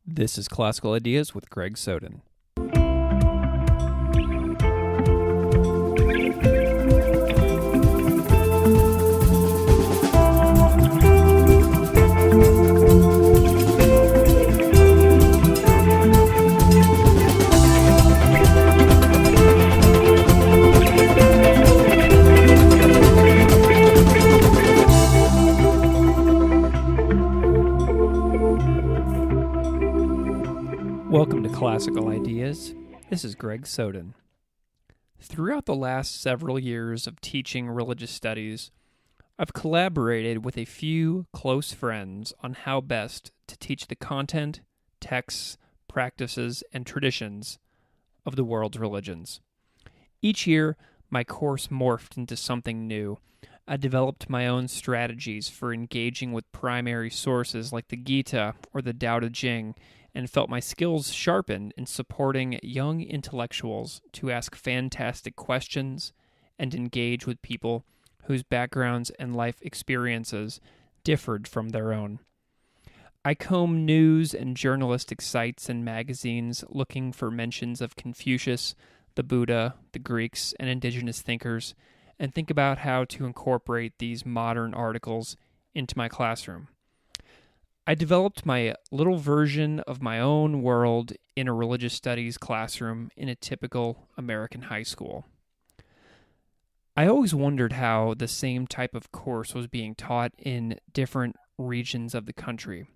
This is Classical Ideas with Greg Soden. Welcome to Classical Ideas. This is Greg Soden. Throughout the last several years of teaching religious studies, I've collaborated with a few close friends on how best to teach the content, texts, practices, and traditions of the world's religions. Each year, my course morphed into something new. I developed my own strategies for engaging with primary sources like the Gita or the Tao Te Ching, and felt my skills sharpened in supporting young intellectuals to ask fantastic questions and engage with people whose backgrounds and life experiences differed from their own. I comb news and journalistic sites and magazines looking for mentions of Confucius, the Buddha, the Greeks, and indigenous thinkers, and think about how to incorporate these modern articles into my classroom. I developed my little version of my own world in a religious studies classroom in a typical American high school. I always wondered how the same type of course was being taught in different regions of the country.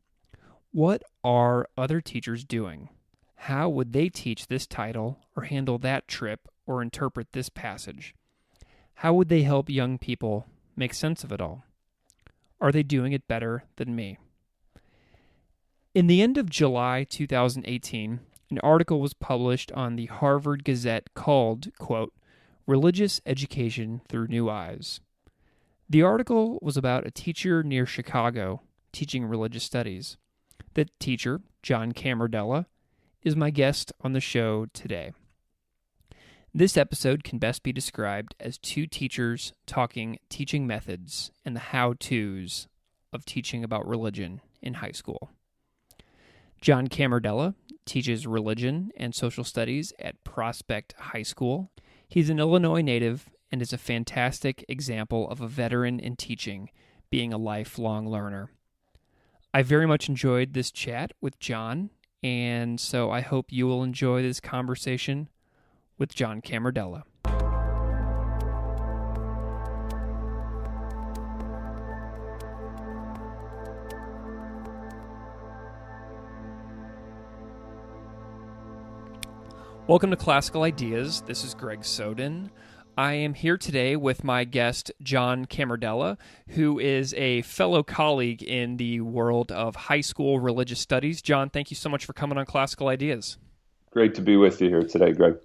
What are other teachers doing? How would they teach this title or handle that trip or interpret this passage? How would they help young people make sense of it all? Are they doing it better than me? In the end of July 2018, an article was published on the Harvard Gazette called, quote, "Religious Education Through New Eyes." The article was about a teacher near Chicago teaching religious studies. The teacher, John Camardella, is my guest on the show today. This episode can best be described as two teachers talking teaching methods and the how-tos of teaching about religion in high school. John Camardella teaches religion and social studies at Prospect High School. He's an Illinois native and is a fantastic example of a veteran in teaching, being a lifelong learner. I very much enjoyed this chat with John, and so I hope you will enjoy this conversation with John Camardella. Welcome to Classical Ideas. This is Greg Soden. I am here today with my guest, John Camardella, who is a fellow colleague in the world of high school religious studies. John, thank you so much for coming on Classical Ideas. Great to be with you here today, Greg.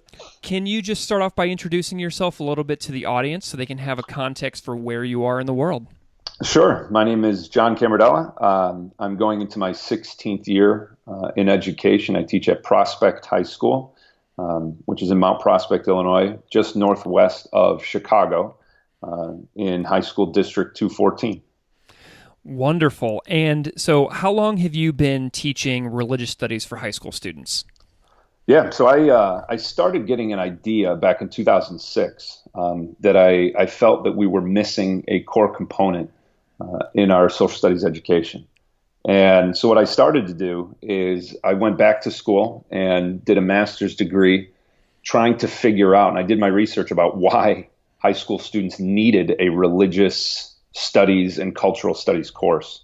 Can you just start off by introducing yourself a little bit to the audience so they can have a context for where you are in the world? Sure. My name is John Camardella. I'm going into my 16th year in education. I teach at Prospect High School, which is in Mount Prospect, Illinois, just northwest of Chicago, in High School District 214. Wonderful. And so how long have you been teaching religious studies for high school students? Yeah, so I started getting an idea back in 2006 that I felt that we were missing a core component in our social studies education. And so what I started to do is I went back to school and did a master's degree trying to figure out, and I did my research about why high school students needed a religious studies and cultural studies course.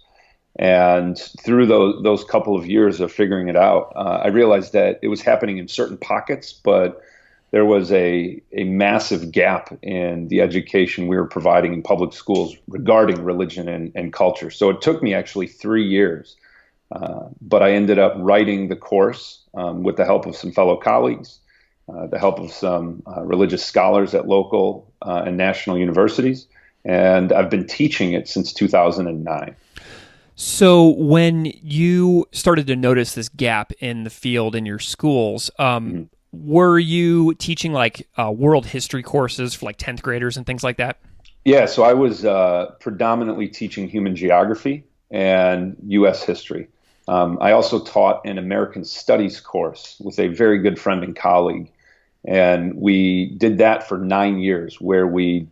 And through those couple of years of figuring it out, I realized that it was happening in certain pockets, but there was a massive gap in the education we were providing in public schools regarding religion and culture. So it took me actually 3 years, but I ended up writing the course with the help of some fellow colleagues, the help of some religious scholars at local and national universities, and I've been teaching it since 2009. So when you started to notice this gap in the field in your schools, were you teaching like world history courses for like 10th graders and things like that? Yeah, so I was predominantly teaching human geography and U.S. history. I also taught an American Studies course with a very good friend and colleague. And we did that for 9 years, where we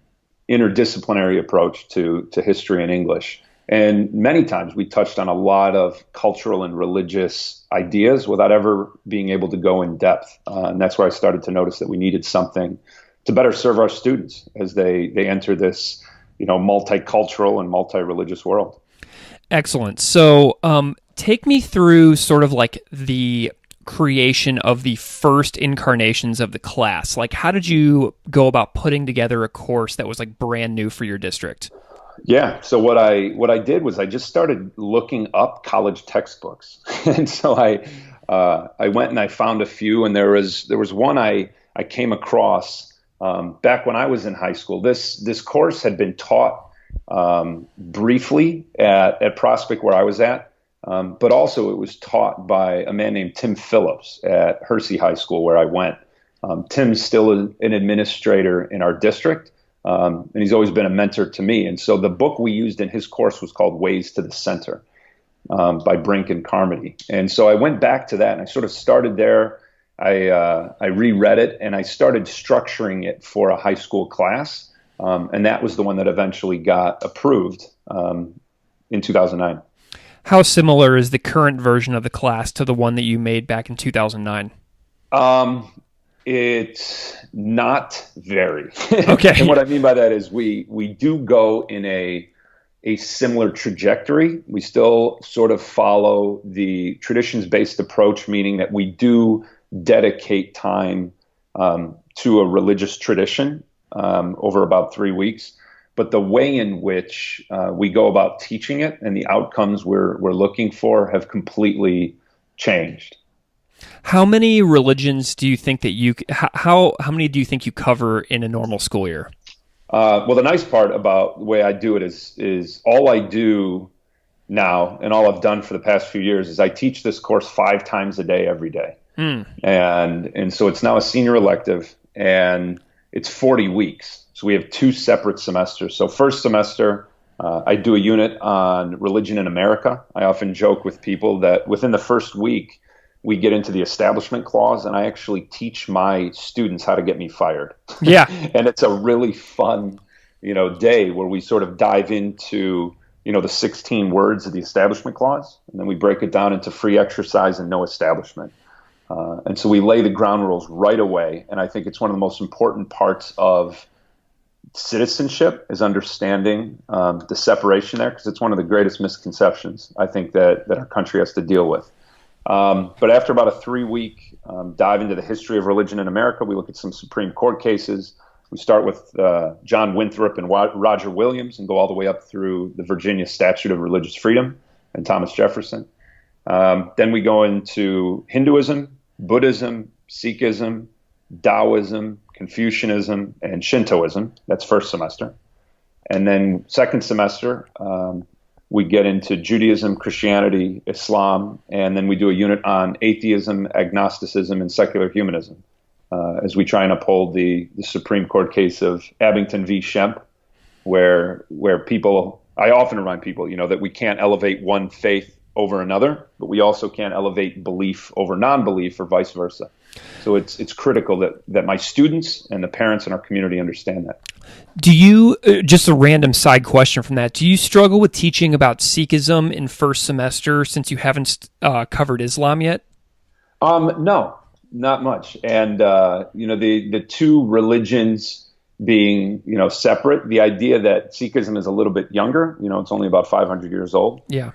interdisciplinary approach to history and English. And many times we touched on a lot of cultural and religious ideas without ever being able to go in depth. And that's where I started to notice that we needed something to better serve our students as they enter this, multicultural and multi-religious world. Excellent. So, take me through sort of like the creation of the first incarnations of the class. Like, how did you go about putting together a course that was like brand new for your district? Yeah. So what I did was I just started looking up college textbooks, and so I went and I found a few, and there was one I came across back when I was in high school. This course had been taught briefly at Prospect where I was at, but also it was taught by a man named Tim Phillips at Hersey High School where I went. Tim's still an administrator in our district, and he's always been a mentor to me. And so the book we used in his course was called Ways to the Center by Brink and Carmody. And so I went back to that and I sort of started there. I reread it and I started structuring it for a high school class. And that was the one that eventually got approved in 2009. How similar is the current version of the class to the one that you made back in 2009? It's not very. Okay. And what I mean by that is we do go in a similar trajectory. We still sort of follow the traditions-based approach, meaning that we do dedicate time to a religious tradition over about 3 weeks. But the way in which we go about teaching it and the outcomes we're looking for have completely changed. How many religions do you think that how many do you think you cover in a normal school year? Well, the nice part about the way I do it is all I do now and all I've done for the past few years is I teach this course 5 times a day, every day. And so it's now a senior elective and it's 40 weeks. So we have 2 separate semesters. So first semester, I do a unit on religion in America. I often joke with people that within the first week, we get into the establishment clause and I actually teach my students how to get me fired. Yeah. And it's a really fun, day where we sort of dive into, the 16 words of the establishment clause. And then we break it down into free exercise and no establishment. And so we lay the ground rules right away. And I think it's one of the most important parts of citizenship is understanding the separation there, because it's one of the greatest misconceptions I think that our country has to deal with. But after about a 3-week dive into the history of religion in America, we look at some Supreme Court cases. We start with John Winthrop and Roger Williams and go all the way up through the Virginia Statute of Religious Freedom and Thomas Jefferson. Then we go into Hinduism, Buddhism, Sikhism, Taoism, Confucianism, and Shintoism. That's first semester. And then second semester, we get into Judaism, Christianity, Islam, and then we do a unit on atheism, agnosticism, and secular humanism as we try and uphold the Supreme Court case of Abington v. Shemp, where people, I often remind people, that we can't elevate one faith over another, but we also can't elevate belief over non-belief or vice versa. So it's critical that my students and the parents in our community understand that. Do you, just a random side question from that, do you struggle with teaching about Sikhism in first semester since you haven't covered Islam yet? No, not much. And, the 2 religions being, separate, the idea that Sikhism is a little bit younger, it's only about 500 years old. Yeah.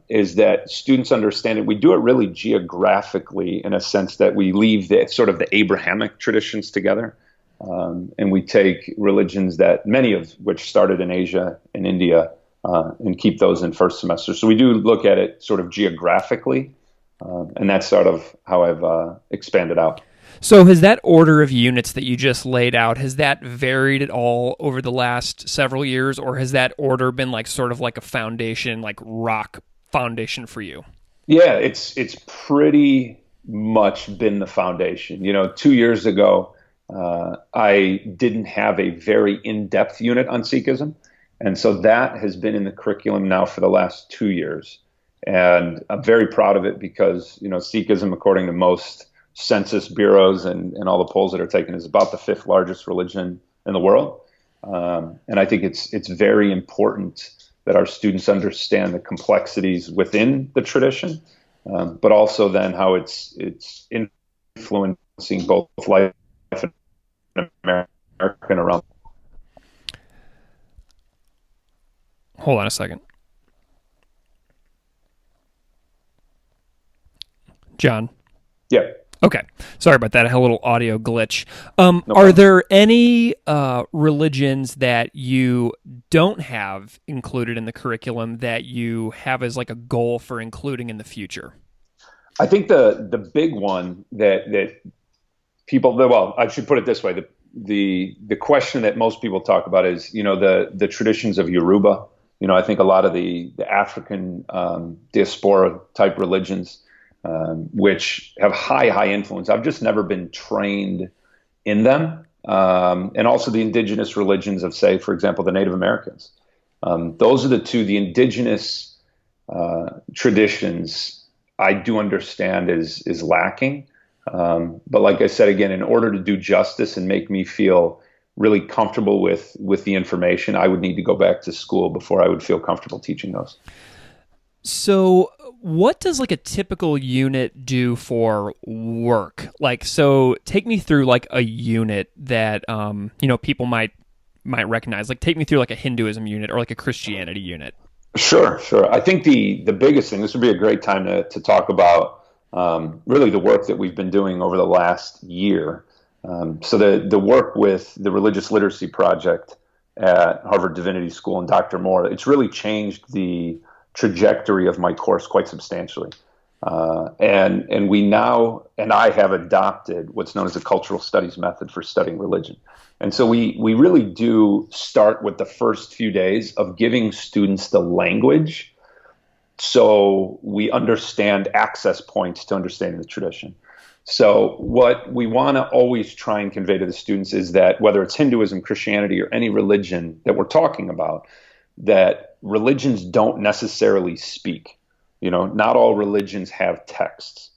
Is that students understand it. We do it really geographically in a sense that we leave the sort of the Abrahamic traditions together. And we take religions that many of which started in Asia and India and keep those in first semester. So we do look at it sort of geographically. And that's sort of how I've expanded out. So has that order of units that you just laid out, has that varied at all over the last several years, or has that order been like sort of like a foundation, like rock foundation for you? Yeah, it's pretty much been the foundation. 2 years ago, I didn't have a very in-depth unit on Sikhism. And so that has been in the curriculum now for the last 2 years. And I'm very proud of it because, Sikhism, according to most census bureaus and all the polls that are taken, is about the fifth largest religion in the world. And I think it's very important that our students understand the complexities within the tradition, but also then how it's influencing both life in America and around. Hold on a second. John? Yeah. Okay. Sorry about that. I had a little audio glitch. No Are there any religions that you don't have included in the curriculum that you have as like a goal for including in the future? I think the big one that people, well, I should put it this way. The question that most people talk about is, the traditions of Yoruba. I think a lot of the African diaspora type religions, which have high influence. I've just never been trained in them. And also the indigenous religions of, say, for example, the Native Americans. Those are the two, the indigenous traditions I do understand is lacking. But like I said, again, in order to do justice and make me feel really comfortable with the information, I would need to go back to school before I would feel comfortable teaching those. So what does like a typical unit do for work? Like, so take me through like a unit that, people might recognize. Like, take me through like a Hinduism unit or like a Christianity unit. Sure. I think the biggest thing, this would be a great time to talk about really the work that we've been doing over the last year. So the work with the Religious Literacy Project at Harvard Divinity School and Dr. Moore, it's really changed the trajectory of my course quite substantially. And we now, and I have adopted what's known as a cultural studies method for studying religion. And so we really do start with the first few days of giving students the language so we understand access points to understanding the tradition. So what we want to always try and convey to the students is that whether it's Hinduism, Christianity, or any religion that we're talking about, that religions don't necessarily speak. Not all religions have texts.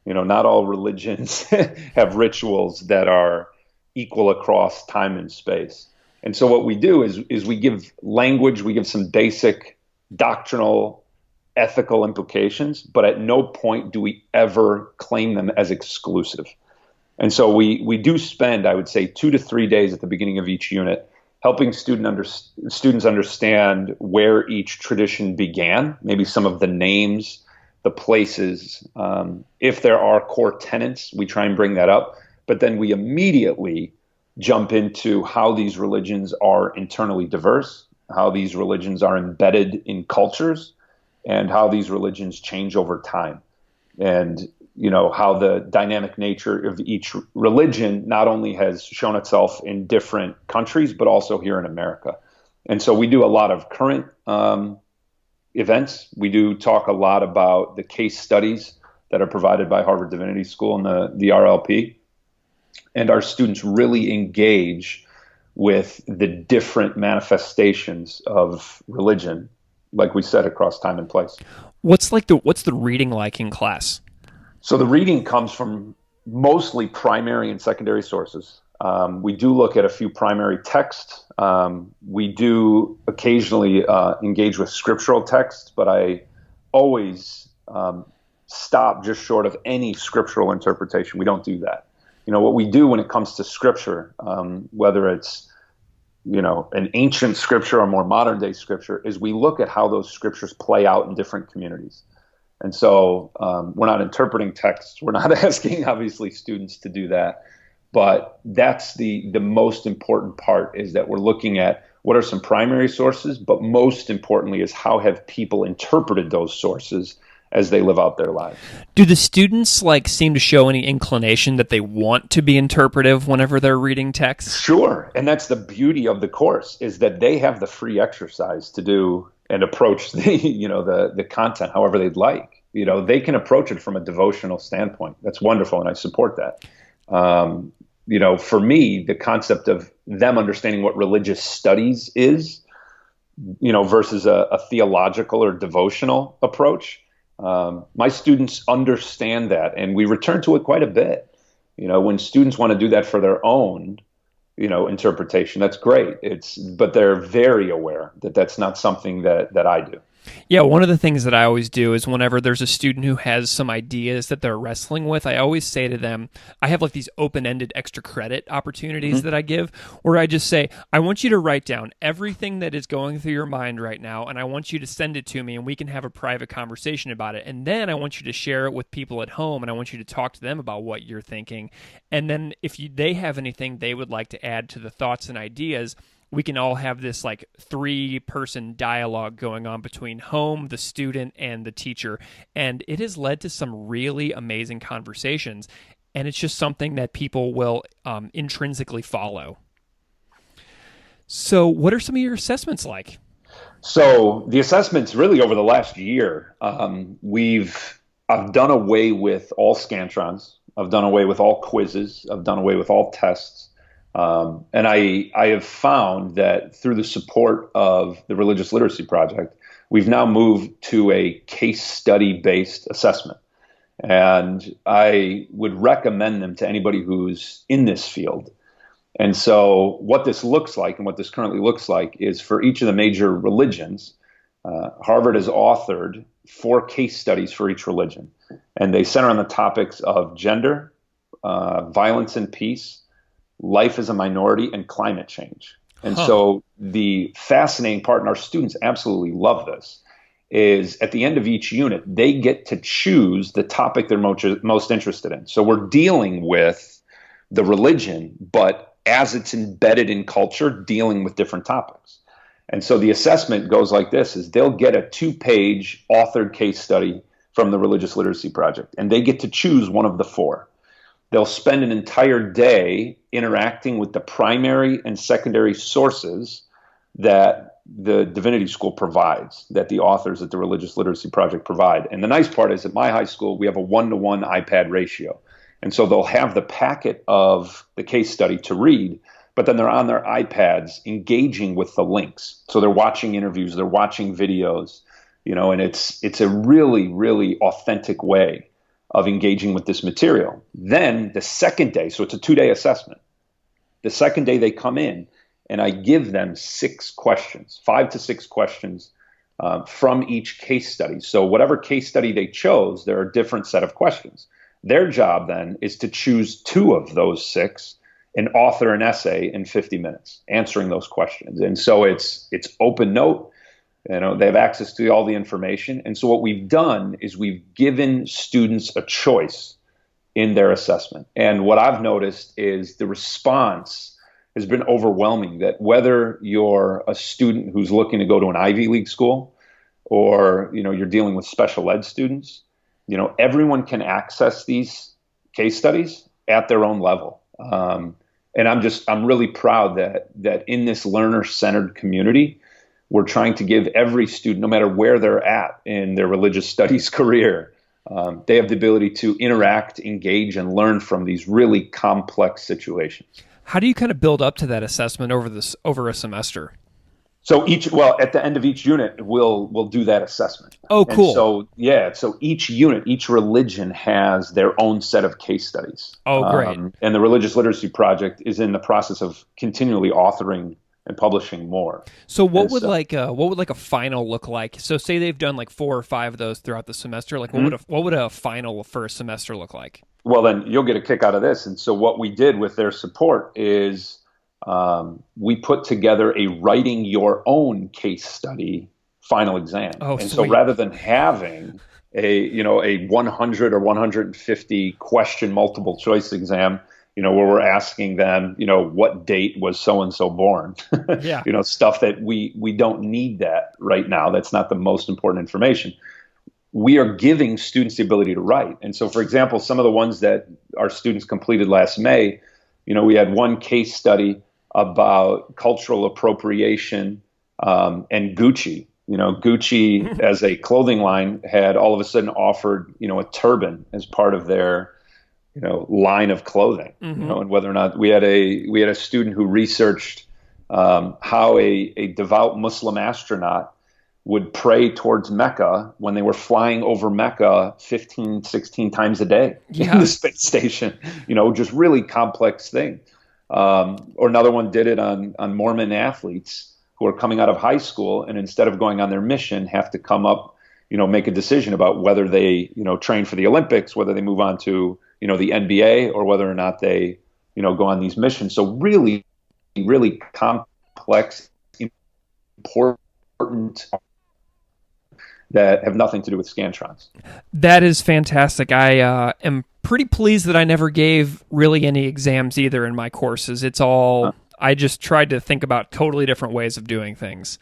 Not all religions have rituals that are equal across time and space. And so what we do is we give language, we give some basic doctrinal, ethical implications, but at no point do we ever claim them as exclusive. And so we do spend, I would say, 2 to 3 days at the beginning of each unit helping students understand where each tradition began, maybe some of the names, the places. If there are core tenets, we try and bring that up, but then we immediately jump into how these religions are internally diverse, how these religions are embedded in cultures, and how these religions change over time. And how the dynamic nature of each religion not only has shown itself in different countries, but also here in America. And so we do a lot of current events. We do talk a lot about the case studies that are provided by Harvard Divinity School and the RLP. And our students really engage with the different manifestations of religion, like we said, across time and place. What's the reading like in class? So the reading comes from mostly primary and secondary sources. We do look at a few primary texts. We do occasionally engage with scriptural texts, but I always stop just short of any scriptural interpretation. We don't do that. What we do when it comes to scripture, whether it's an ancient scripture or more modern day scripture, is we look at how those scriptures play out in different communities. And so we're not interpreting texts. We're not asking, obviously, students to do that. But that's the most important part, is that we're looking at what are some primary sources, but most importantly is how have people interpreted those sources as they live out their lives. Do the students seem to show any inclination that they want to be interpretive whenever they're reading text? Sure. And that's the beauty of the course, is that they have the free exercise to do and approach the content however they'd like. They can approach it from a devotional standpoint. That's wonderful, and I support that. For me, the concept of them understanding what religious studies is, versus a theological or devotional approach, My students understand that, and we return to it quite a bit. When students want to do that for their own, interpretation, that's great. But they're very aware that that's not something that I do. Yeah, one of the things that I always do is whenever there's a student who has some ideas that they're wrestling with, I always say to them, I have like these open-ended extra credit opportunities that I give, where I just say, I want you to write down everything that is going through your mind right now, and I want you to send it to me, and we can have a private conversation about it. And then I want you to share it with people at home, and I want you to talk to them about what you're thinking. And then if they have anything they would like to add to the thoughts and ideas, we can all have this like 3-person dialogue going on between home, the student, and the teacher. And it has led to some really amazing conversations. And it's just something that people will intrinsically follow. So what are some of your assessments like? So the assessments really over the last year, I've done away with all Scantrons. I've done away with all quizzes. I've done away with all tests. And I have found that through the support of the Religious Literacy Project, we've now moved to a case study based assessment. And I would recommend them to anybody who's in this field. And so what this looks like and what this currently looks like is for each of the major religions, Harvard has authored 4 case studies for each religion. And they center on the topics of gender, violence and peace, life as a minority, and climate change. And so the fascinating part, and our students absolutely love this, is at the end of each unit, they get to choose the topic they're most interested in. So we're dealing with the religion, but as it's embedded in culture, dealing with different topics. And so the assessment goes like this, is they'll get a 2-page authored case study from the Religious Literacy Project, and they get to choose one of the 4. They'll spend an entire day interacting with the primary and secondary sources that the Divinity School provides, that the authors at the Religious Literacy Project provide. And the nice part is at my high school, we have a 1-to-1 iPad ratio. And so they'll have the packet of the case study to read, but then they're on their iPads engaging with the links. So they're watching interviews, they're watching videos, and it's a really, really authentic way of engaging with this material. Then the second day, so it's a 2-day assessment. The second day they come in and I give them 6 questions, 5 to 6 questions from each case study. So whatever case study they chose, there are a different set of questions. Their job then is to choose 2 of those 6 and author an essay in 50 minutes answering those questions. And so it's open note. They have access to all the information. And so what we've done is we've given students a choice in their assessment. And what I've noticed is the response has been overwhelming, that whether you're a student who's looking to go to an Ivy League school or, you're dealing with special ed students, everyone can access these case studies at their own level. And I'm really proud that in this learner-centered community, we're trying to give every student, no matter where they're at in their religious studies career, they have the ability to interact, engage, and learn from these really complex situations. How do you kind of build up to that assessment over a semester? So at the end of each unit, we'll do that assessment. Oh, cool. And so each unit, each religion has their own set of case studies. Oh, great. And the Religious Literacy Project is in the process of continually authoring and publishing more. So what would a final look like? So say they've done like 4 or 5 of those throughout the semester. Like what would a final for a semester look like? Well, then you'll get a kick out of this. And so what we did with their support is we put together a writing your own case study final exam. Oh, and sweet. So rather than having a 100 or 150 question multiple choice exam, where we're asking them, what date was so-and-so born? Yeah. Stuff that we don't need that right now. That's not the most important information. We are giving students the ability to write. And so, for example, some of the ones that our students completed last May, we had one case study about cultural appropriation and Gucci. Gucci as a clothing line had all of a sudden offered, a turban as part of their line of clothing, and whether or not we had a student who researched how a devout Muslim astronaut would pray towards Mecca when they were flying over Mecca 15, 16 times a day in Yeah. the space station, just really complex thing. Or another one did it on Mormon athletes who are coming out of high school and instead of going on their mission have to come up, make a decision about whether they, train for the Olympics, whether they move on to, the NBA or whether or not they, go on these missions. So really, really complex, important that have nothing to do with Scantrons. That is fantastic. I am pretty pleased that I never gave really any exams either in my courses. It's all, I just tried to think about totally different ways of doing things.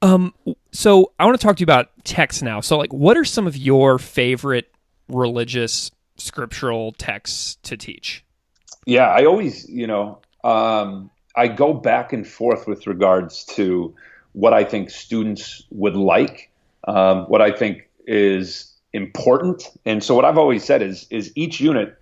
So I want to talk to you about texts now. So like, what are some of your favorite religious scriptural texts to teach? Yeah, I always, I go back and forth with regards to what I think students would like, what I think is important. And so what I've always said is each unit,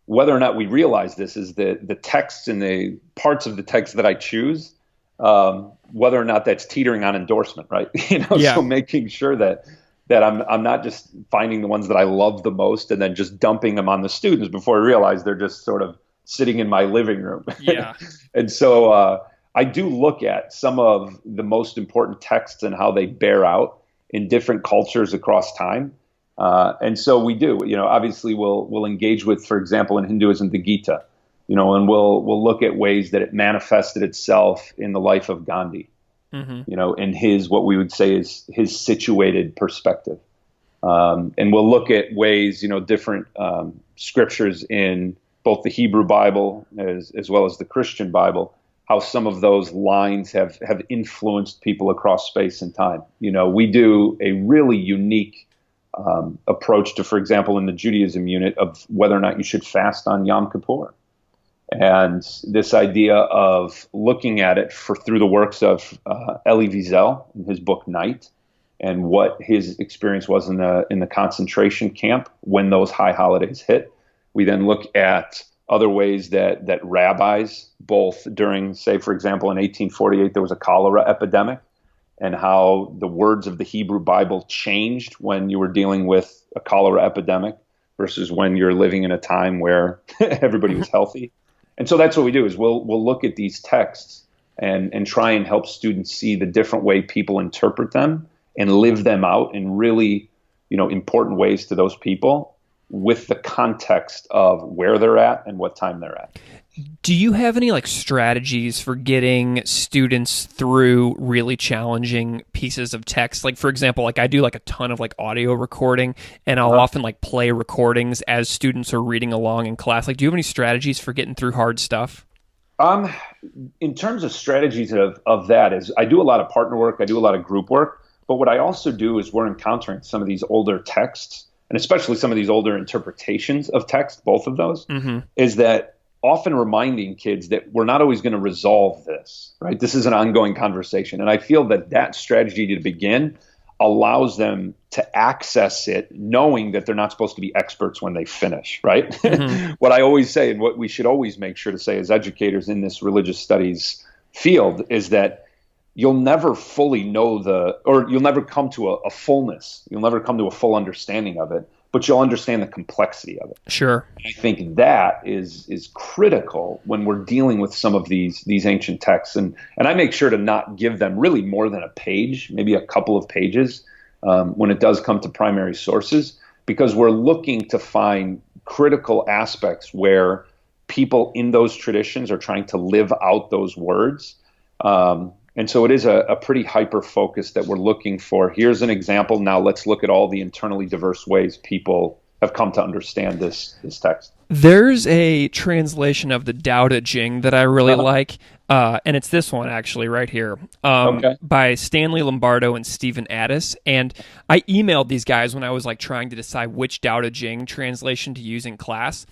whether or not we realize this, is the texts and the parts of the text that I choose, whether or not that's teetering on endorsement, right? Yeah. So making sure that I'm not just finding the ones that I love the most and then just dumping them on the students before I realize they're just sort of sitting in my living room. Yeah. And so I do look at some of the most important texts and how they bear out in different cultures across time. And so we do, obviously we'll engage with, for example, in Hinduism, the Gita, and we'll look at ways that it manifested itself in the life of Gandhi, in his, what we would say is his situated perspective. And we'll look at ways, different scriptures in both the Hebrew Bible as well as the Christian Bible, how some of those lines have influenced people across space and time. We do a really unique approach to, for example, in the Judaism unit of whether or not you should fast on Yom Kippur. And this idea of looking at it through the works of Elie Wiesel in his book Night, and what his experience was in the concentration camp when those high holidays hit. We then look at other ways that rabbis, both during, say, for example, in 1848, there was a cholera epidemic, and how the words of the Hebrew Bible changed when you were dealing with a cholera epidemic versus when you're living in a time where everybody was healthy. And so that's what we do is we'll look at these texts and try and help students see the different way people interpret them and live them out in really, important ways to those people with the context of where they're at and what time they're at. Do you have any strategies for getting students through really challenging pieces of text? Like, for example, I do a ton of audio recording, and I'll often play recordings as students are reading along in class. Do you have any strategies for getting through hard stuff? In terms of strategies of that is I do a lot of partner work. I do a lot of group work. But what I also do is we're encountering some of these older texts, and especially some of these older interpretations of text, both of those, is that often reminding kids that we're not always going to resolve this, right? This is an ongoing conversation. And I feel that strategy to begin allows them to access it knowing that they're not supposed to be experts when they finish, right? What I always say, and what we should always make sure to say as educators in this religious studies field, is that you'll never fully know you'll never come to a fullness. You'll never come to a full understanding of it, but you'll understand the complexity of it. Sure. I think that is critical when we're dealing with some of these ancient texts. And I make sure to not give them really more than a page, maybe a couple of pages, when it does come to primary sources, because we're looking to find critical aspects where people in those traditions are trying to live out those words. And so it is a pretty hyper focus that we're looking for. Here's an example. Now let's look at all the internally diverse ways people have come to understand this text. There's a translation of the Tao Te Ching that I really like, and it's this one actually right here, by Stanley Lombardo and Stephen Addis. And I emailed these guys when I was trying to decide which Tao Te Ching translation to use in class.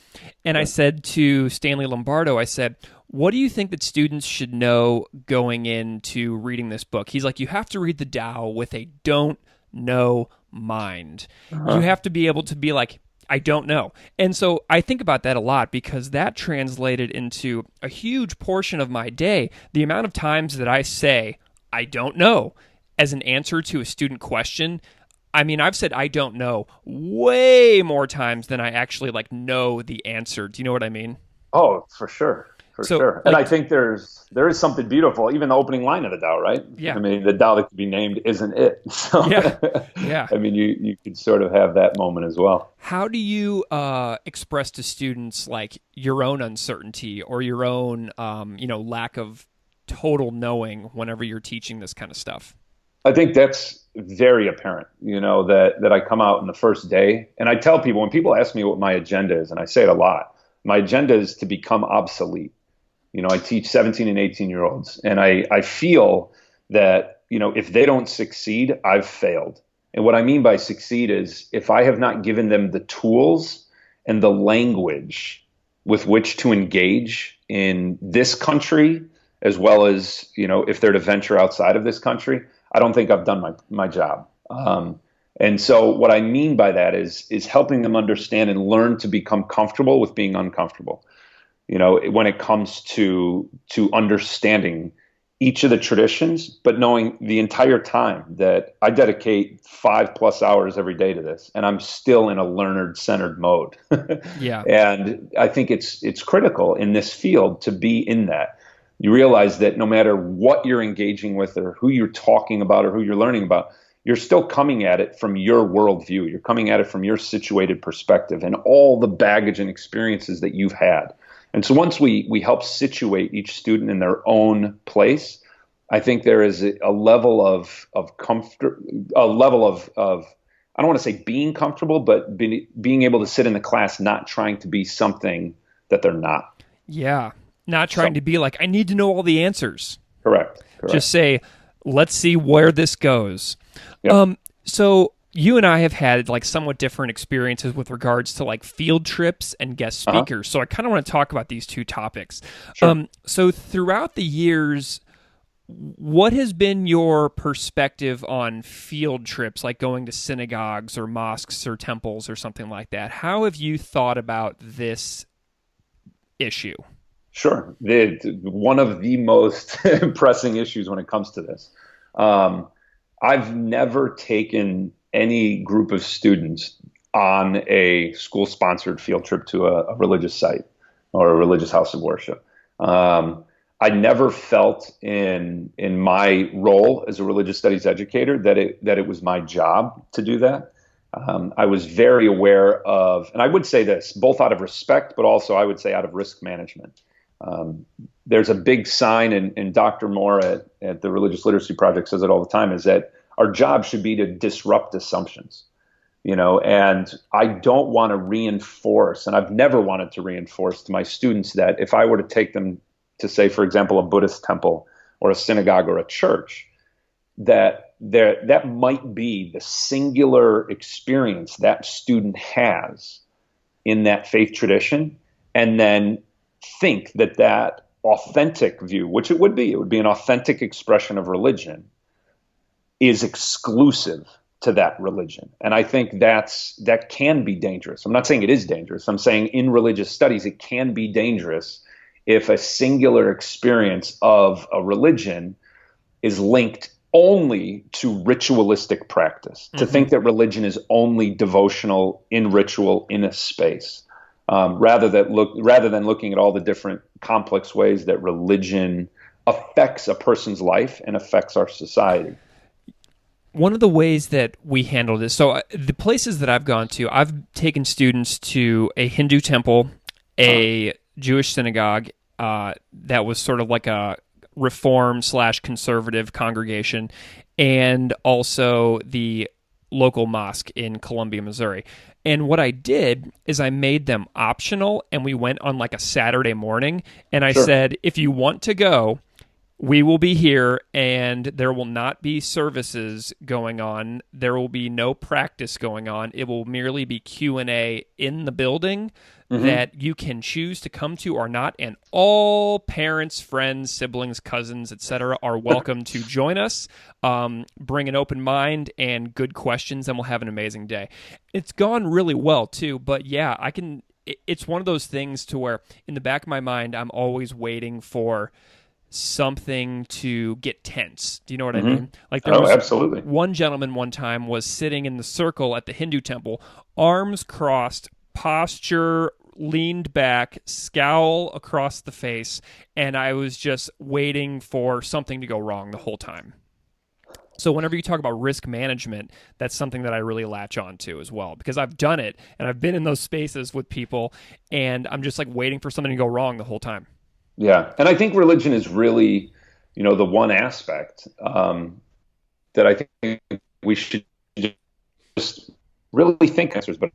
And I said to Stanley Lombardo, I said, what do you think that students should know going into reading this book? He's like, you have to read the Tao with a don't know mind. You have to be able to be like, I don't know. And so I think about that a lot because that translated into a huge portion of my day. The amount of times that I say, I don't know. as an answer to a student question, I mean, I've said I don't know way more times than I actually like know the answer. Do you know what I mean? Oh, for sure. For So sure. And I like, think there is something beautiful, even the opening line of the Tao, right? yeah, I mean, the Tao that could be named isn't it. So, yeah, yeah. I mean, you could sort of have that moment as well. How do you express to students like your own uncertainty or your own, lack of total knowing whenever you're teaching this kind of stuff? I think that's very apparent, that I come out in the first day and I tell people when people ask me what my agenda is, and I say it a lot, my agenda is to become obsolete. I teach 17 and 18-year-olds, and I feel that, if they don't succeed, I've failed. And what I mean by succeed is if I have not given them the tools and the language with which to engage in this country, as well as, if they're to venture outside of this country, I don't think I've done my job. And so what I mean by that is helping them understand and learn to become comfortable with being uncomfortable. When it comes to understanding each of the traditions, but knowing the entire time that I dedicate 5+ hours every day to this, and I'm still in a learner-centered mode. Yeah. And I think it's critical in this field to be in that. You realize that no matter what you're engaging with or who you're talking about or who you're learning about, you're still coming at it from your worldview. You're coming at it from your situated perspective and all the baggage and experiences that you've had. And so once we help situate each student in their own place, I think there is a level of comfort, a level of I don't want to say being comfortable, but being able to sit in the class, not trying to be something that they're not. Yeah. Not trying to be like, I need to know all the answers. Correct. Just say, let's see where this goes. Yep. So you and I have had like somewhat different experiences with regards to like field trips and guest speakers. So I kind of want to talk about these two topics. Sure. So throughout the years, what has been your perspective on field trips, like going to synagogues or mosques or temples or something like that? How have you thought about this issue? Sure. One of the most pressing issues when it comes to this. I've never taken any group of students on a school-sponsored field trip to a religious site or a religious house of worship. I never felt in my role as a religious studies educator that it was my job to do that. I was very aware of, and I would say this, both out of respect, but also I would say out of risk management. There's a big sign, and Dr. Moore at the Religious Literacy Project says it all the time, is that our job should be to disrupt assumptions, and I don't want to reinforce, and I've never wanted to reinforce to my students that if I were to take them to, say, for example, a Buddhist temple or a synagogue or a church, that might be the singular experience that student has in that faith tradition, and then think that authentic view, which it would be an authentic expression of religion, is exclusive to that religion. And I think that can be dangerous. I'm not saying it is dangerous. I'm saying in religious studies, it can be dangerous if a singular experience of a religion is linked only to ritualistic practice, to think that religion is only devotional in ritual in a space. Rather than looking at all the different complex ways that religion affects a person's life and affects our society. One of the ways that we handle this, so the places that I've gone to, I've taken students to a Hindu temple, a Jewish synagogue that was sort of like a reform/conservative congregation, and also the local mosque in Columbia, Missouri. And what I did is I made them optional, and we went on like a Saturday morning, and I said, if you want to go, we will be here, and there will not be services going on. There will be no practice going on. It will merely be Q&A in the building that you can choose to come to or not, and all parents, friends, siblings, cousins, etc. are welcome to join us. Bring an open mind and good questions, and we'll have an amazing day. It's gone really well, too, but yeah, it's one of those things to where in the back of my mind, I'm always waiting for something to get tense. Do you know what I Mm-hmm. mean? Like there Oh, was absolutely. one gentleman one time was sitting in the circle at the Hindu temple, arms crossed, posture leaned back, scowl across the face, and I was just waiting for something to go wrong the whole time. So whenever you talk about risk management, that's something that I really latch on to as well, because I've done it and I've been in those spaces with people and I'm just like waiting for something to go wrong the whole time. Yeah. And I think religion is really, the one aspect that I think we should just really think answers, but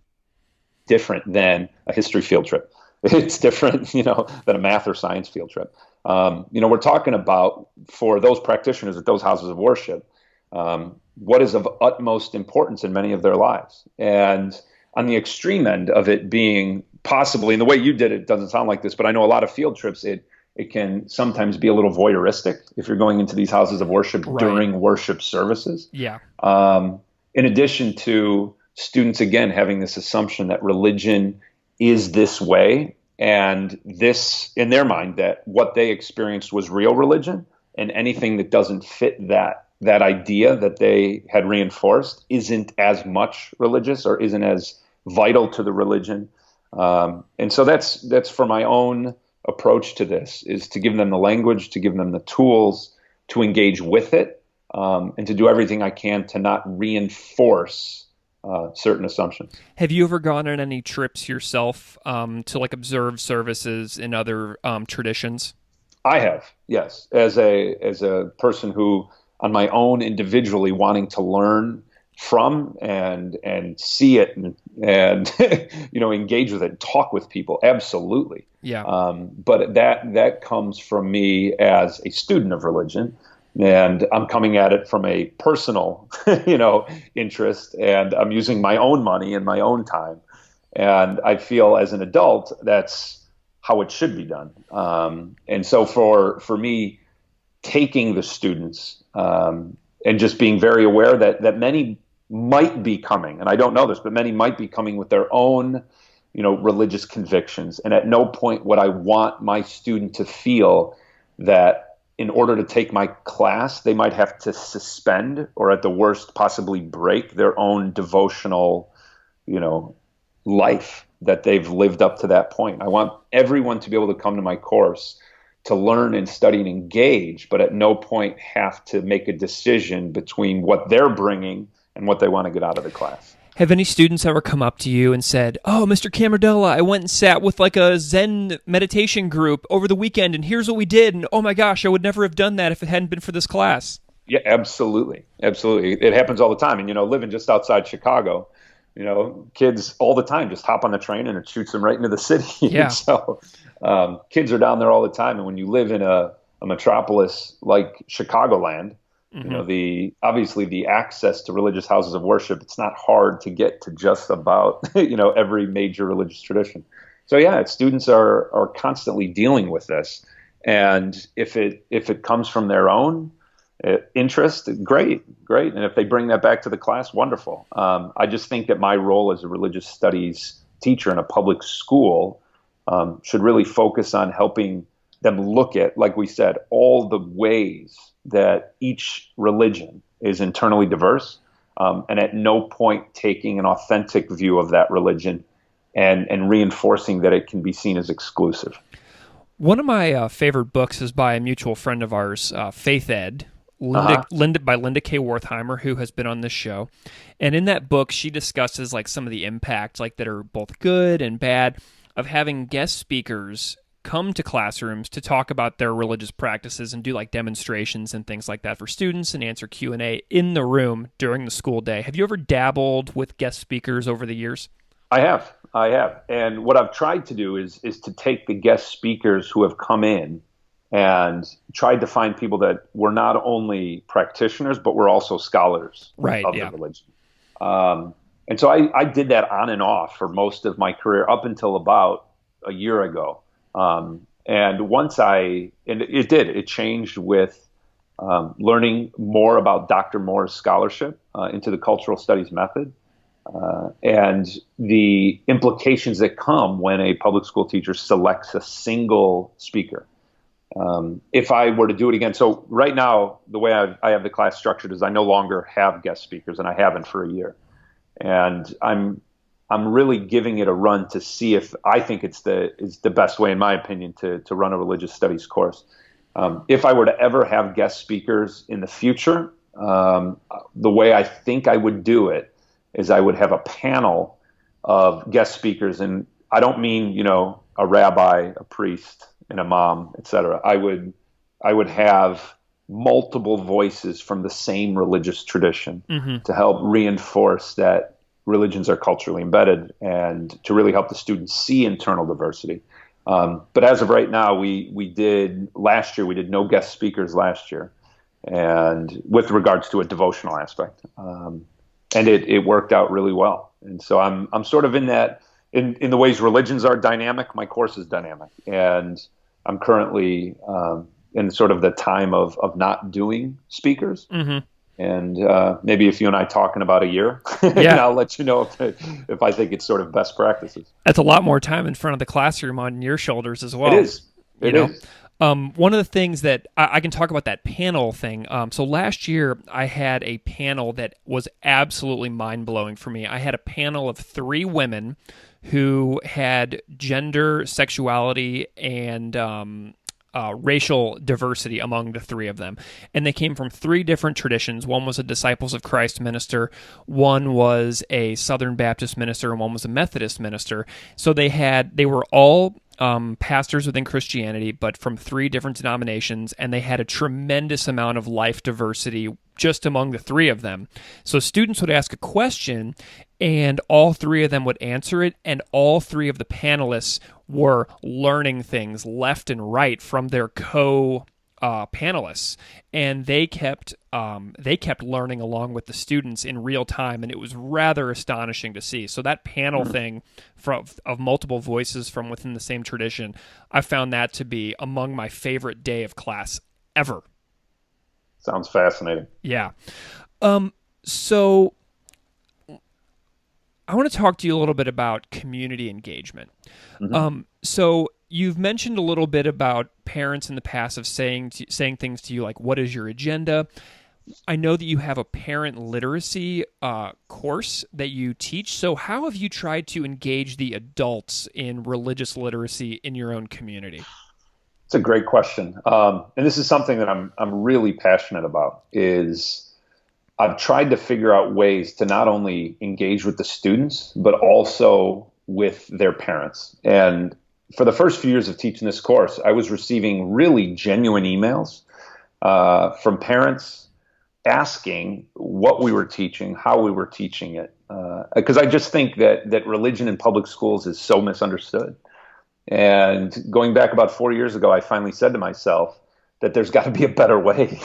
different than a history field trip. It's different, than a math or science field trip. We're talking about, for those practitioners at those houses of worship, what is of utmost importance in many of their lives. And on the extreme end of it being possibly, and the way you did it doesn't sound like this, but I know a lot of field trips, it can sometimes be a little voyeuristic if you're going into these houses of worship during worship services. Yeah. In addition to students, again, having this assumption that religion is this way, and this, in their mind, that what they experienced was real religion, and anything that doesn't fit that idea that they had reinforced isn't as much religious or isn't as vital to the religion. And so that's for my own approach to this, is to give them the language, to give them the tools to engage with it, and to do everything I can to not reinforce certain assumptions. Have you ever gone on any trips yourself to like observe services in other traditions? I have, yes, as a person who, on my own, individually wanting to learn from and see it and engage with it, and talk with people, absolutely. Yeah. But that comes from me as a student of religion, and I'm coming at it from a personal, interest, and I'm using my own money and my own time. And I feel as an adult, that's how it should be done. And so for me, taking the students and just being very aware that many might be coming, and I don't know this, but many might be coming with their own, religious convictions. And at no point would I want my student to feel that in order to take my class, they might have to suspend, or at the worst, possibly break their own devotional, life that they've lived up to that point. I want everyone to be able to come to my course to learn and study and engage, but at no point have to make a decision between what they're bringing and what they want to get out of the class. Have any students ever come up to you and said, "Oh, Mr. Camardella, I went and sat with like a Zen meditation group over the weekend, and here's what we did, and oh my gosh, I would never have done that if it hadn't been for this class"? Yeah, absolutely. Absolutely. It happens all the time. And, living just outside Chicago, kids all the time just hop on the train and it shoots them right into the city. Yeah. So kids are down there all the time. And when you live in a metropolis like Chicagoland, Mm-hmm. Obviously the access to religious houses of worship, it's not hard to get to just about, every major religious tradition. So yeah, students are constantly dealing with this. And if it comes from their own interest, great. And if they bring that back to the class, wonderful. I just think that my role as a religious studies teacher in a public school should really focus on helping them look at, like we said, all the ways that each religion is internally diverse, and at no point taking an authentic view of that religion and reinforcing that it can be seen as exclusive. One of my favorite books is by a mutual friend of ours, Faith Ed, by Linda K. Wertheimer, who has been on this show. And in that book, she discusses like some of the impacts, like that are both good and bad, of having guest speakers come to classrooms to talk about their religious practices and do like demonstrations and things like that for students and answer Q&A in the room during the school day. Have you ever dabbled with guest speakers over the years? I have. And what I've tried to do is to take the guest speakers who have come in and tried to find people that were not only practitioners, but were also scholars of the religion. And so I did that on and off for most of my career up until about a year ago. And once it changed with learning more about Dr. Moore's scholarship into the cultural studies method, and the implications that come when a public school teacher selects a single speaker. If I were to do it again, so right now, the way I have the class structured is I no longer have guest speakers, and I haven't for a year. And I'm really giving it a run to see if I think it's the best way, in my opinion, to run a religious studies course. If I were to ever have guest speakers in the future, the way I think I would do it is I would have a panel of guest speakers, and I don't mean, a rabbi, a priest, an imam, etc. I would have multiple voices from the same religious tradition to help reinforce that religions are culturally embedded and to really help the students see internal diversity. But as of right now, last year we did no guest speakers last year, and with regards to a devotional aspect, and it worked out really well. And so I'm sort of in that in the ways religions are dynamic, my course is dynamic, and I'm currently in sort of the time of not doing speakers. And maybe if you and I talk in about a year, Yeah. I'll let you know if I think it's sort of best practices. That's a lot more time in front of the classroom on your shoulders as well. It is. It is. One of the things that I can talk about that panel thing. So last year I had a panel that was absolutely mind-blowing for me. I had a panel of 3 women who had gender, sexuality, and racial diversity among the 3 of them. And they came from 3 different traditions. One was a Disciples of Christ minister, one was a Southern Baptist minister, and one was a Methodist minister. So they were all pastors within Christianity, but from 3 different denominations, and they had a tremendous amount of life diversity just among the 3 of them. So students would ask a question, and all 3 of them would answer it, and all 3 of the panelists were learning things left and right from their panelists, and they kept learning along with the students in real time, and it was rather astonishing to see. So that panel thing of multiple voices from within the same tradition, I found that to be among my favorite day of class ever. Sounds fascinating. Yeah. So I want to talk to you a little bit about community engagement. So you've mentioned a little bit about parents in the past of saying things to you like, what is your agenda? I know that you have a parent literacy course that you teach. So how have you tried to engage the adults in religious literacy in your own community? It's a great question. And this is something that I'm really passionate about. Is I've tried to figure out ways to not only engage with the students, but also with their parents. And for the first few years of teaching this course, I was receiving really genuine emails from parents asking what we were teaching, how we were teaching it. Because I just think that religion in public schools is so misunderstood. And going back about 4 years ago, I finally said to myself that there's got to be a better way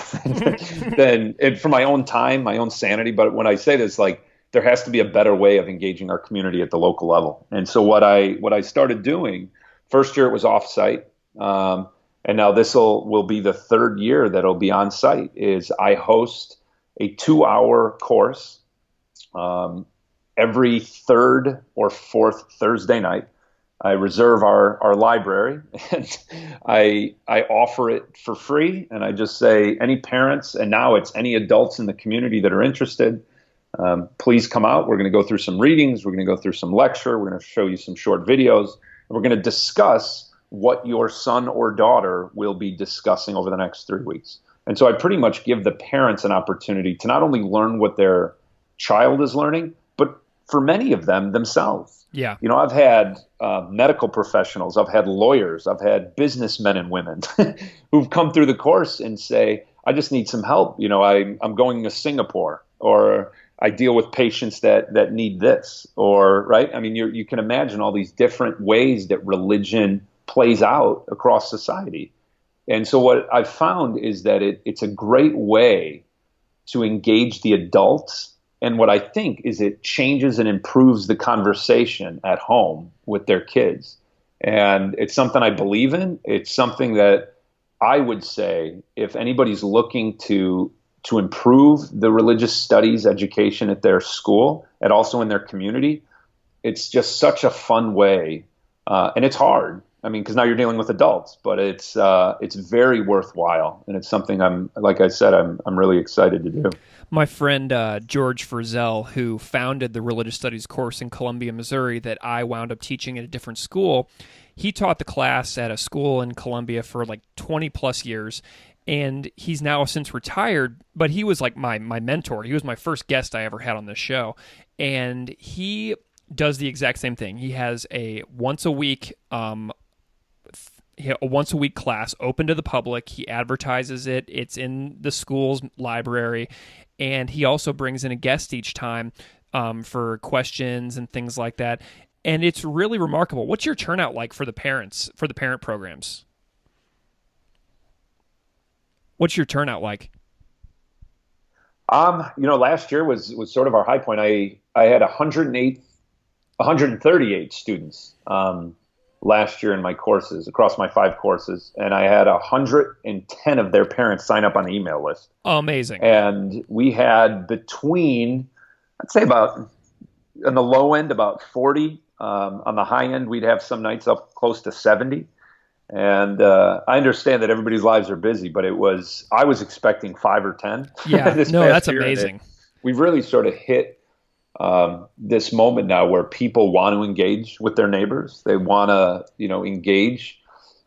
than and for my own time, my own sanity. But when I say this, like, there has to be a better way of engaging our community at the local level. And so what I started doing, first year it was off-site, and now this will be the 3rd year that it'll be on-site, is I host a 2-hour course every 3rd or 4th Thursday night. I reserve our library, and I offer it for free. And I just say, any parents, and now it's any adults in the community that are interested, please come out. We're going to go through some readings. We're going to go through some lecture. We're going to show you some short videos. And we're going to discuss what your son or daughter will be discussing over the next 3 weeks. And so I pretty much give the parents an opportunity to not only learn what their child is learning, but for many of them themselves. Yeah. I've had medical professionals, I've had lawyers, I've had businessmen and women who've come through the course and say, I just need some help. I'm going to Singapore, or I deal with patients that need this, or, right? I mean, you can imagine all these different ways that religion plays out across society. And so what I've found is that it's a great way to engage the adults. And what I think is it changes and improves the conversation at home with their kids. And it's something I believe in. It's something that I would say, if anybody's looking to improve the religious studies education at their school and also in their community, it's just such a fun way. And it's hard. I mean, because now you're dealing with adults, but it's very worthwhile, and it's something like I said, I'm really excited to do. My friend George Frizzell, who founded the religious studies course in Columbia, Missouri, that I wound up teaching at a different school, he taught the class at a school in Columbia for like 20 plus years. And he's now since retired, but he was like my mentor. He was my first guest I ever had on this show. And he does the exact same thing. He has a once a week class open to the public. He advertises it. It's in the school's library. And he also brings in a guest each time for questions and things like that. And it's really remarkable. What's your turnout like for the parents, for the parent programs? What's your turnout like? Last year was sort of our high point. I had 138 students last year in my courses, across my 5 courses, and I had 110 of their parents sign up on the email list. Amazing. And we had between, I'd say about, on the low end, about 40. On the high end, we'd have some nights up close to 70. And I understand that everybody's lives are busy, but I was expecting 5 or 10. Yeah, that's amazing. We've really sort of hit this moment now where people want to engage with their neighbors. They want to, engage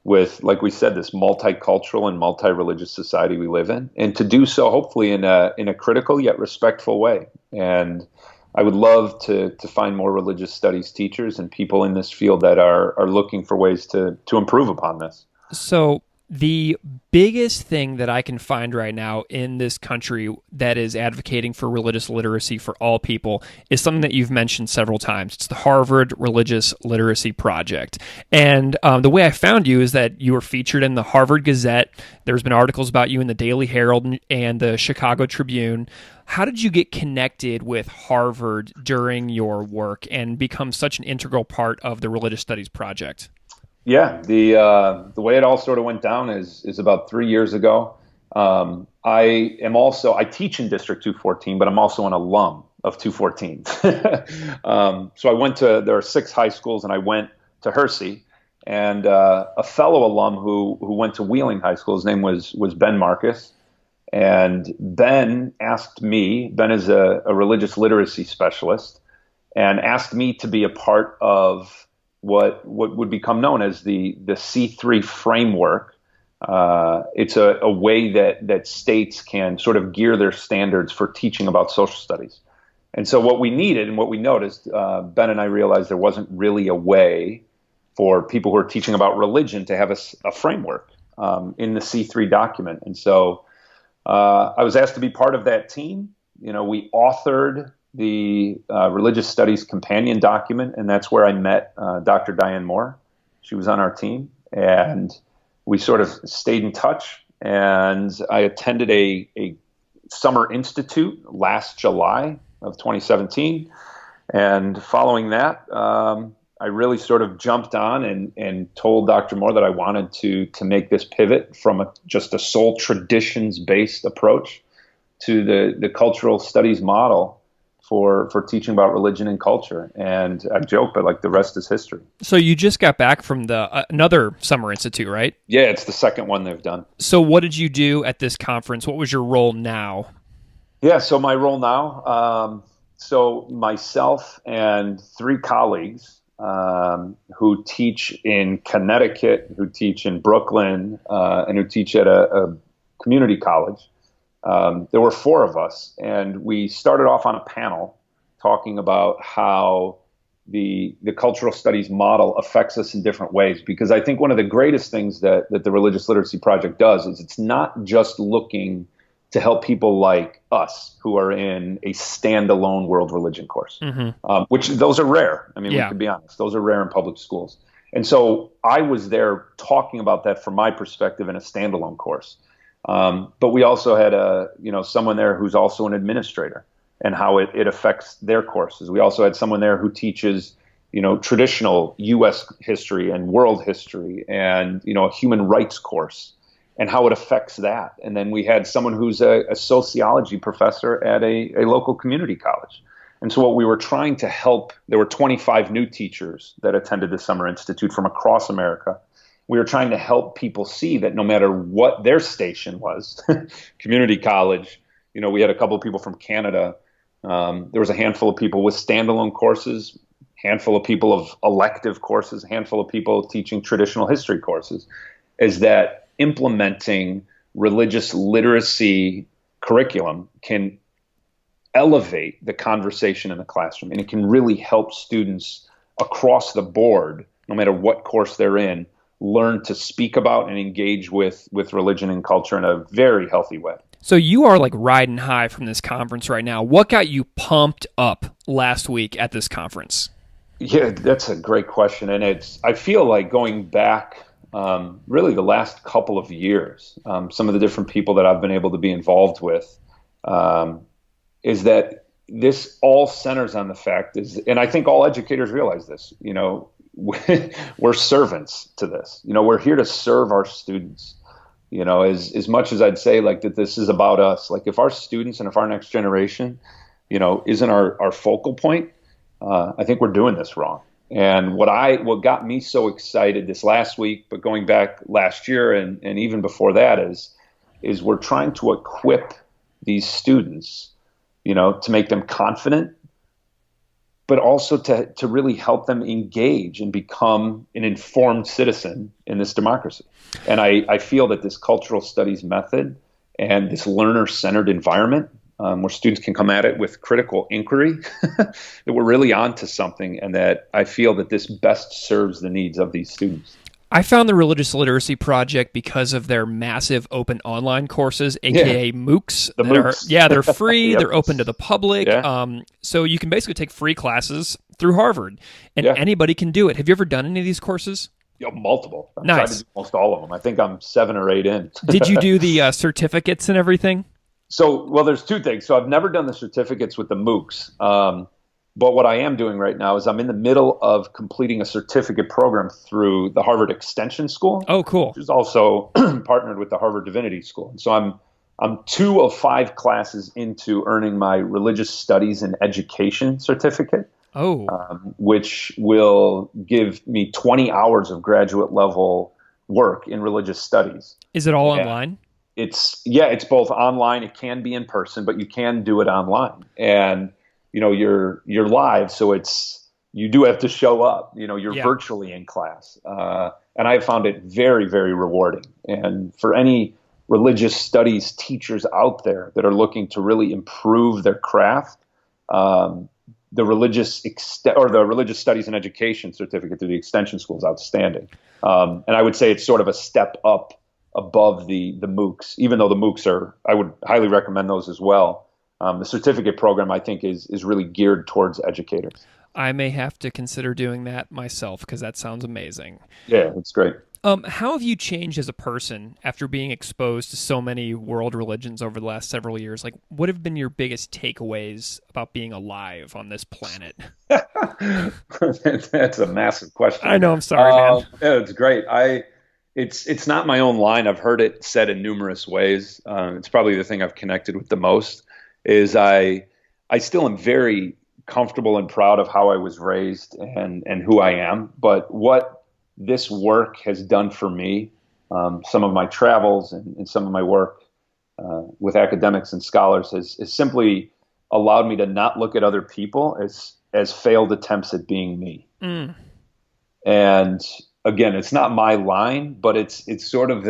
with, like we said, this multicultural and multi-religious society we live in, and to do so hopefully in a critical yet respectful way. And I would love to find more religious studies teachers and people in this field that are looking for ways to improve upon this. So the biggest thing that I can find right now in this country that is advocating for religious literacy for all people is something that you've mentioned several times. It's the Harvard Religious Literacy Project. And the way I found you is that you were featured in the Harvard Gazette. There's been articles about you in the Daily Herald and the Chicago Tribune. How did you get connected with Harvard during your work and become such an integral part of the Religious Studies Project? Yeah, the way it all sort of went down is about 3 years ago. I teach in District 214, but I'm also an alum of 214. So there are 6 high schools, and I went to Hersey, and a fellow alum who went to Wheeling High School, his name was Ben Marcus, and Ben is a religious literacy specialist, and asked me to be a part of what would become known as the C3 framework. It's a way that states can sort of gear their standards for teaching about social studies. And so what we needed and what we noticed, Ben and I realized there wasn't really a way for people who are teaching about religion to have a framework in the C3 document. And so I was asked to be part of that team. We authored the Religious Studies Companion document, and that's where I met Dr. Diane Moore. She was on our team, and we sort of stayed in touch, and I attended a summer institute last July of 2017, and following that, I really sort of jumped on and told Dr. Moore that I wanted to make this pivot from just a sole traditions-based approach to the cultural studies model for teaching about religion and culture. And I joke, but like the rest is history. So you just got back from another summer institute, right? Yeah, it's the second one they've done. So what did you do at this conference? What was your role now? Yeah, so my role now, so myself and 3 colleagues who teach in Connecticut, who teach in Brooklyn, and who teach at a community college. There were 4 of us, and we started off on a panel talking about how the cultural studies model affects us in different ways. Because I think one of the greatest things that the Religious Literacy Project does is it's not just looking to help people like us who are in a standalone world religion course, which those are rare. I mean, we can be honest, those are rare in public schools. And so I was there talking about that from my perspective in a standalone course. But we also had someone there who's also an administrator and how it affects their courses. We also had someone there who teaches, traditional U.S. history and world history and, a human rights course and how it affects that. And then we had someone who's a sociology professor at a local community college. And so what we were trying to help, there were 25 new teachers that attended the Summer Institute from across America. We were trying to help people see that no matter what their station was, community college, we had a couple of people from Canada. There was a handful of people with standalone courses, handful of people of elective courses, a handful of people teaching traditional history courses, is that implementing religious literacy curriculum can elevate the conversation in the classroom, and it can really help students across the board, no matter what course they're in, learn to speak about and engage with religion and culture in a very healthy way. So you are like riding high from this conference right now. What got you pumped up last week at this conference? Yeah, that's a great question. And I feel like going back really the last couple of years, some of the different people that I've been able to be involved with, is that this all centers on the fact and I think all educators realize this, we're servants to this. We're here to serve our students. As much as I'd say like that this is about us, like if our students and if our next generation, isn't our focal point, I think we're doing this wrong. And what got me so excited this last week, but going back last year and even before that is we're trying to equip these students, to make them confident, but also to really help them engage and become an informed citizen in this democracy. And I feel that this cultural studies method and this learner-centered environment where students can come at it with critical inquiry, that we're really onto something, and that I feel that this best serves the needs of these students. I found the Religious Literacy Project because of their massive open online courses, aka MOOCs. The MOOCs. They're free. Yep. They're open to the public. Yeah. So you can basically take free classes through Harvard, and anybody can do it. Have you ever done any of these courses? Multiple. I've Nice. tried to do most all of them. I think I'm 7 or 8 in. Did you do the certificates and everything? So, there's two things. So I've never done the certificates with the MOOCs. But what I am doing right now is I'm in the middle of completing a certificate program through the Harvard Extension School. Oh, cool. Which is also partnered with the Harvard Divinity School. And so I'm 2 of 5 classes into earning my Religious Studies and Education certificate. Oh. Which will give me 20 hours of graduate level work in religious studies. Is it all online? It's both online. It can be in person, but you can do it online. And you're live, so you do have to show up. You're virtually in class, and I found it very, very rewarding. And for any religious studies teachers out there that are looking to really improve their craft, the religious studies and education certificate through the Extension School is outstanding. And I would say it's sort of a step up above the MOOCs, even though the MOOCs I would highly recommend those as well. The certificate program, I think, is really geared towards educators. I may have to consider doing that myself because that sounds amazing. Yeah, it's great. How have you changed as a person after being exposed to so many world religions over the last several years? Like, what have been your biggest takeaways about being alive on this planet? That's a massive question. I know. I'm sorry, man. Yeah, it's great. It's not my own line. I've heard it said in numerous ways. It's probably the thing I've connected with the most. Is I still am very comfortable and proud of how I was raised and who I am. But what this work has done for me, some of my travels and some of my work with academics and scholars has simply allowed me to not look at other people as failed attempts at being me. Mm. And again, it's not my line, but it's sort of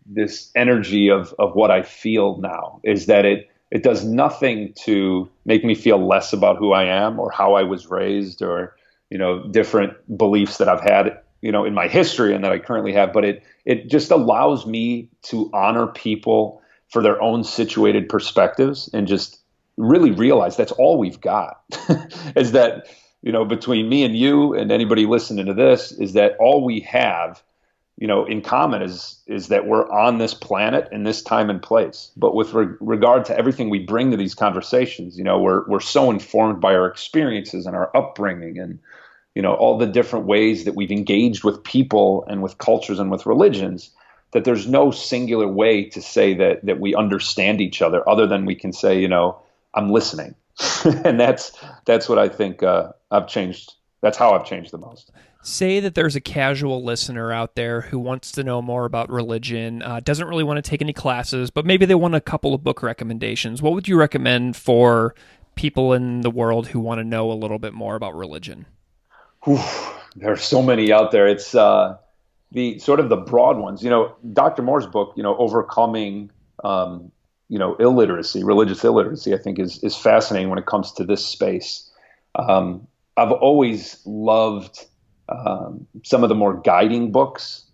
this energy of what I feel now is that it does nothing to make me feel less about who I am or how I was raised or, different beliefs that I've had, in my history and that I currently have. But it just allows me to honor people for their own situated perspectives and just really realize that's all we've got is that, between me and you and anybody listening to this is that all we have in common is that we're on this planet in this time and place. But with regard to everything we bring to these conversations, we're so informed by our experiences and our upbringing and, all the different ways that we've engaged with people and with cultures and with religions, that there's no singular way to say that we understand each other other than we can say, I'm listening. And that's what I think I've changed. That's how I've changed the most. Say that there's a casual listener out there who wants to know more about religion, doesn't really want to take any classes, but maybe they want a couple of book recommendations. What would you recommend for people in the world who want to know a little bit more about religion? Whew, there are so many out there. It's the sort of the broad ones. Dr. Moore's book, overcoming illiteracy, religious illiteracy, I think is fascinating when it comes to this space. I've always loved some of the more guiding books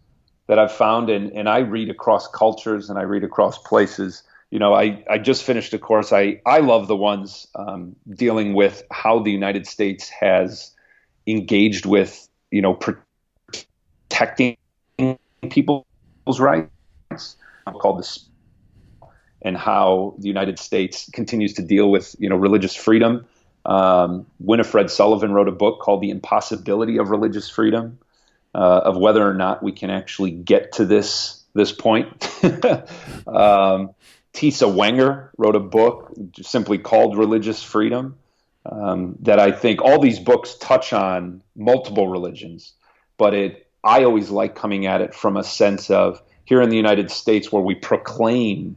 that I've found, and I read across cultures and I read across places. I just finished a course. I love the ones dealing with how the United States has engaged with, protecting people's rights, called this, and how the United States continues to deal with, religious freedom. Winifred Sullivan wrote a book called The Impossibility of Religious Freedom, of whether or not we can actually get to this point. Tisa Wenger wrote a book simply called Religious Freedom, that I think all these books touch on multiple religions, but I always like coming at it from a sense of here in the United States where we proclaim,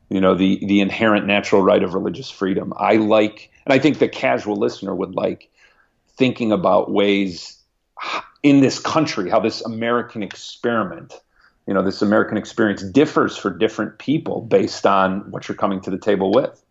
the inherent natural right of religious freedom. And I think the casual listener would like thinking about ways in this country, how this American experiment, this American experience differs for different people based on what you're coming to the table with.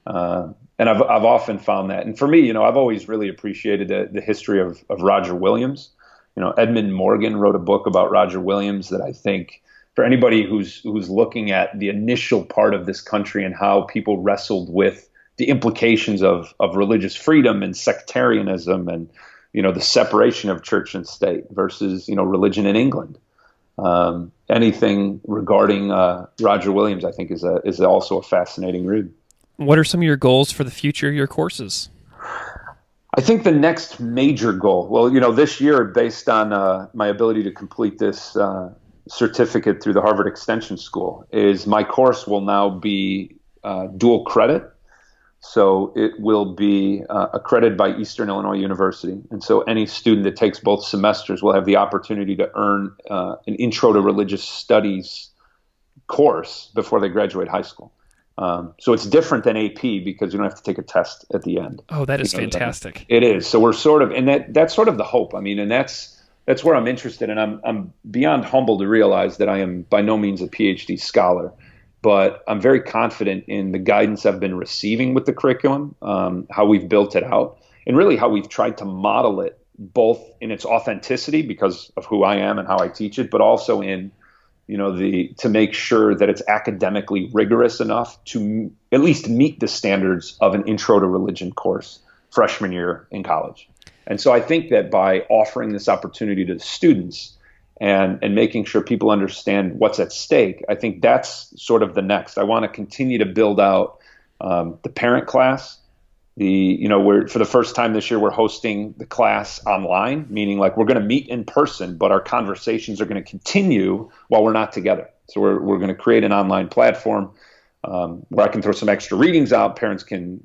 And I've often found that. And for me, I've always really appreciated the history of Roger Williams. Edmund Morgan wrote a book about Roger Williams that I think for anybody who's looking at the initial part of this country and how people wrestled with the implications of religious freedom and sectarianism and, the separation of church and state versus, religion in England. Anything regarding Roger Williams, I think, is also a fascinating read. What are some of your goals for the future of your courses? I think the next major goal, this year, based on my ability to complete this certificate through the Harvard Extension School, is my course will now be dual credit. So it will be accredited by Eastern Illinois University. And so any student that takes both semesters will have the opportunity to earn an Intro to Religious Studies course before they graduate high school. So it's different than AP because you don't have to take a test at the end. Oh, that is fantastic. It is. So we're sort of, and that's sort of the hope. I mean, and that's where I'm interested. And I'm beyond humble to realize that I am by no means a PhD scholar, but I'm very confident in the guidance I've been receiving with the curriculum, how we've built it out, and really how we've tried to model it both in its authenticity because of who I am and how I teach it, but also in to make sure that it's academically rigorous enough to at least meet the standards of an Intro to Religion course freshman year in college. And so I think that by offering this opportunity to the students and making sure people understand what's at stake, I think that's sort of the next. I want to continue to build out the parent class. We're for the first time this year, we're hosting the class online, meaning like we're going to meet in person, but our conversations are going to continue while we're not together. So we're going to create an online platform where I can throw some extra readings out. Parents can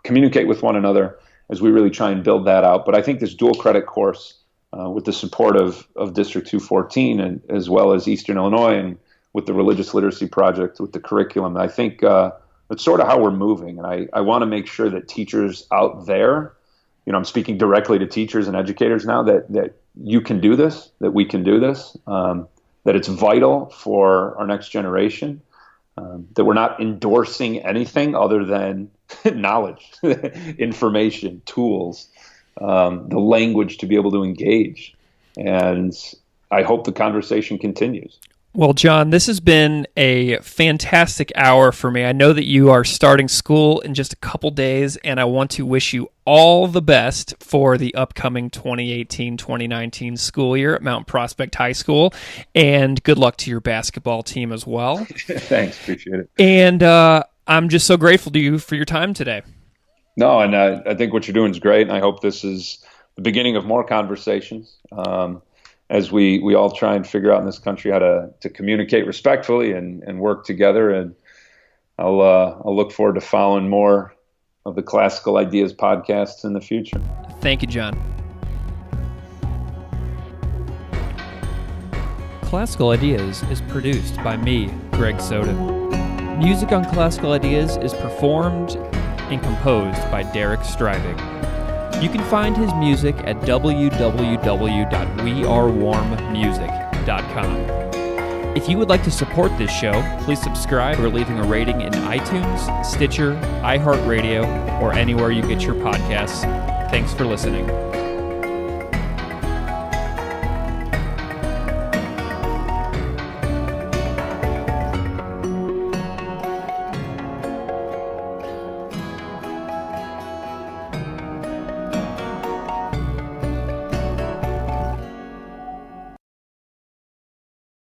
communicate with one another as we really try and build that out. But I think this dual credit course with the support of District 214 and as well as Eastern Illinois and with the Religious Literacy Project, with the curriculum, I think it's sort of how we're moving. And I want to make sure that teachers out there, I'm speaking directly to teachers and educators now, that you can do this, that we can do this, that it's vital for our next generation, that we're not endorsing anything other than knowledge, information, tools, the language to be able to engage. And I hope the conversation continues. Well, John, this has been a fantastic hour for me. I know that you are starting school in just a couple days, and I want to wish you all the best for the upcoming 2018-2019 school year at Mount Prospect High School, and good luck to your basketball team as well. Thanks, appreciate it. And I'm just so grateful to you for your time today. No, and I think what you're doing is great, and I hope this is the beginning of more conversations. As we all try and figure out in this country how to communicate respectfully and work together. And I'll look forward to following more of the Classical Ideas podcasts in the future. Thank you, John. Classical Ideas is produced by me, Greg Soden. Music on Classical Ideas is performed and composed by Derek Striving. You can find his music at www.wearewarmmusic.com. If you would like to support this show, please subscribe or leaving a rating in iTunes, Stitcher, iHeartRadio, or anywhere you get your podcasts. Thanks for listening.